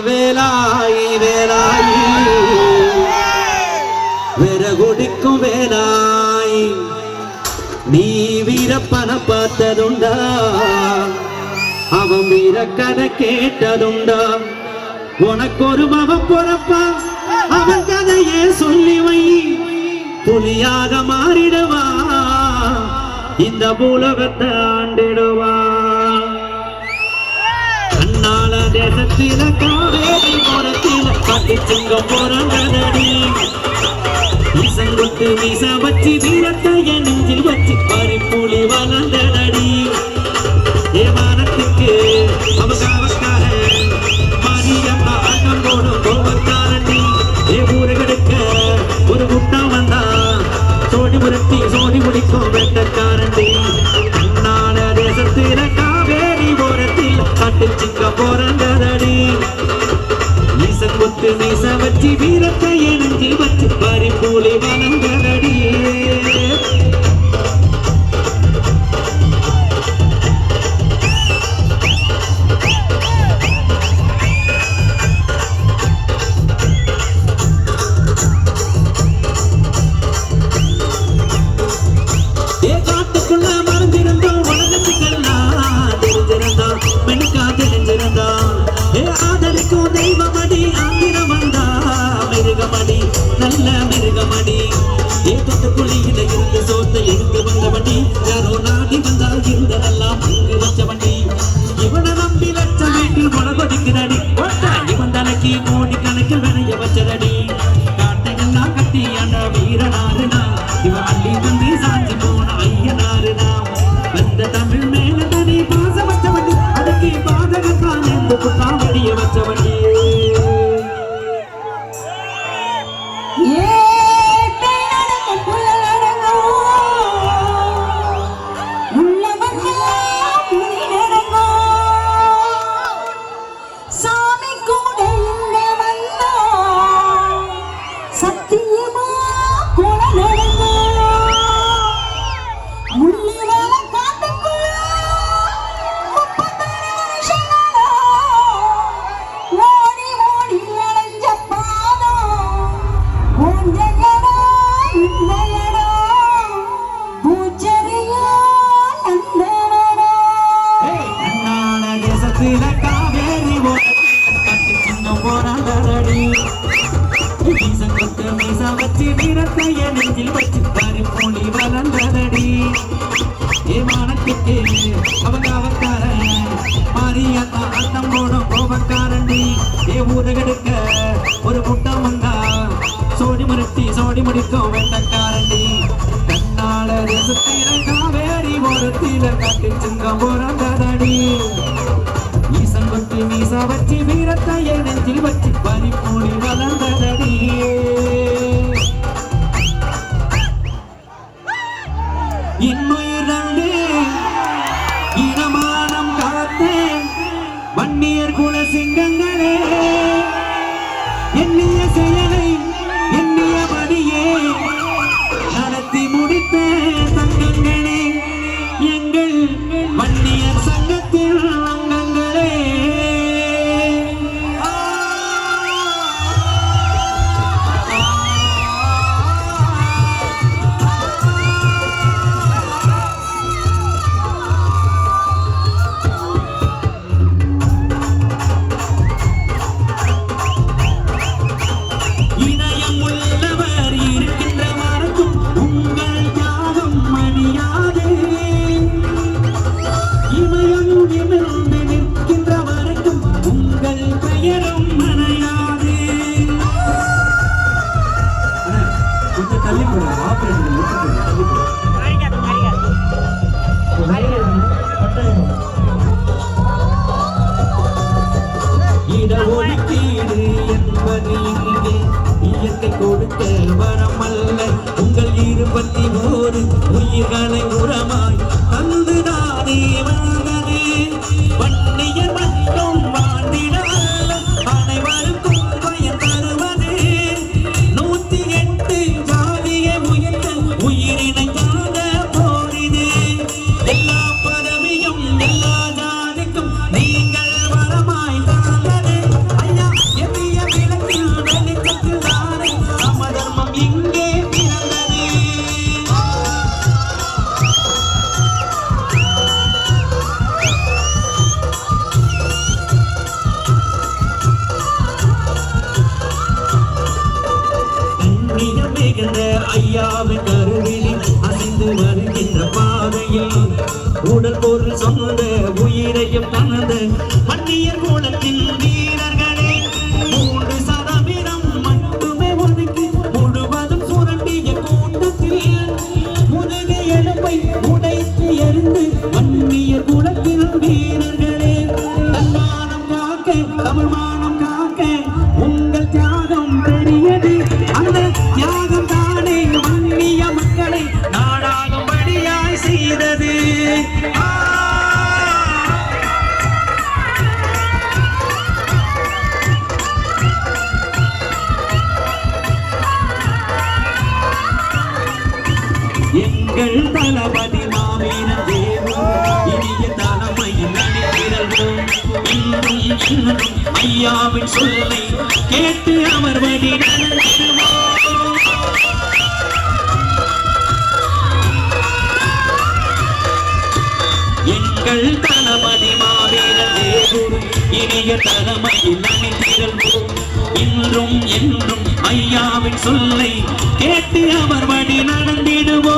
வேலாயி வேலாயி விறகுடிக்கும் வேலாய் நீ வீரப்பன பார்த்ததுண்டா அவன் வீரக்கதை கேட்டதுண்டா உனக்கு ஒரு மகன் பொறப்பா அவன் கதையே சொல்லி வை புலியாக மாறிடுவா இந்த பூலகத்தை ஆண்டிடுவா அண்ணால தேசத்தில காவேரி மரத்தில கட்டிச்சுங்கம் போறாங்கடி ஈசங்குத்து மீச வச்சு வீரத்தைய நெஞ்சில் வச்சு பறிப்புலி வளர்ந்தடி ஏமானத்துக்கு அவகாவக்கார மாரியம்மா அண்ணம் போடும் கோபக்காரண்டி ஏ ஊருகெடுக்க ஒரு முட்டம் வந்தா சோடி முருத்தி சோடி முடிக்கும் வெட்டக்காரண்டி அண்ணால தேசத்தில காவேரி ஓரத்தில் கட்டுச்சிங்க போறந்தடி ஈசங்குத்து மீச வச்சு வீரத்தைய நெஞ்சில் வச்சு பறிப்புலி வளர்ந்தடி நல்ல மிருகமடி ஏதொட்டு குழியில இருந்து சோத்தை எடுத்து வந்தவண்டி யாரோ நாடி வந்தால் இருந்ததெல்லாம் அங்கு வச்சவண்டி இவனை நம்பி லட்சம் வீட்டில் முளகொடிக்கிறடி இவன் தலைக்கு கோடி கணக்கில் வினைய வச்சதடி காட்டையெல்லாம் கட்டி அந்த வீரனாருனா இவன் அள்ளி வந்து சாஞ்சி போன ஐயனாருனா வந்த தமிழ் மேல தனி பாச வச்சவண்டி அதுக்கு பாதகத்தான் என்று காவடிய வச்சவண்டி ஒரு முட்டம் வந்தா சோடி முருட்டி சோடி முடிக்கும் வெட்டக்காரண்டி கண்ணால தேசத்தில காவேரி ஓரத்தில காட்டு சிங்கம் போறந்தடி ஈசன் கொத்தி மீசா வச்சு வீரத்தைய நெஞ்சில் வச்சு பறிப்போடி வளர்ந்ததடி இன்னுயிரண்டு இனமானம் காத்தேன் வன்னியர் குல சிங்கங்களே எண்ணிய செயலை எண்ணியபடியே நடத்தி முடித்த தங்கங்களே எங்கள் வன்னியர் சங்கத்தில் அங்கங்களே இயற்கை கொடுத்த வரமல்ல உங்கள் 21 உயிர்களை உரமாய் தந்து நானே வாழ்ந்ததே வன்னியர் மட்டும் வாழ்ந்திட அனைவருக்கும் பயன் தருவதே 108 ஜாதியை உயர்த்த உயிரினை நடந்து வருகின்ற பாதையில் உடல் பொருள் சொந்த உயிரையும் தனது மன்னியர் கோலத்தின் வீரர்களே 3% மட்டுமே ஒதுக்கி முழுவதும் சுரண்டிய கூட்டத்தில் முதுகு எலும்பை உடைத்து எறிந்து மன்னியர் குலத்தின் வீரர்களே தன்மானம் காக்க தமிழ் மானம் காக்க உங்கள் தியாகம் பெரியது அந்த தியாகம் தானே மன்னிய மக்களை நாடாகும்படியாய் செய்தது எங்கள் தளபதி மாவீரன் தேவன் இனிய தலைமையில் அணிதிரள்வோம் இன்றும் இன்னும் ஐயாவின் சொல்லை கேட்டு அவர் வழி நடந்திடுவோம் எங்கள் தளபதி மாவீரன் தேவன் இனிய தலைமையில் அணிதிரள்வோம் இன்றும் என்றும் ஐயாவின் சொல்லை கேட்டு அவர் வழி நடந்திடுவோம்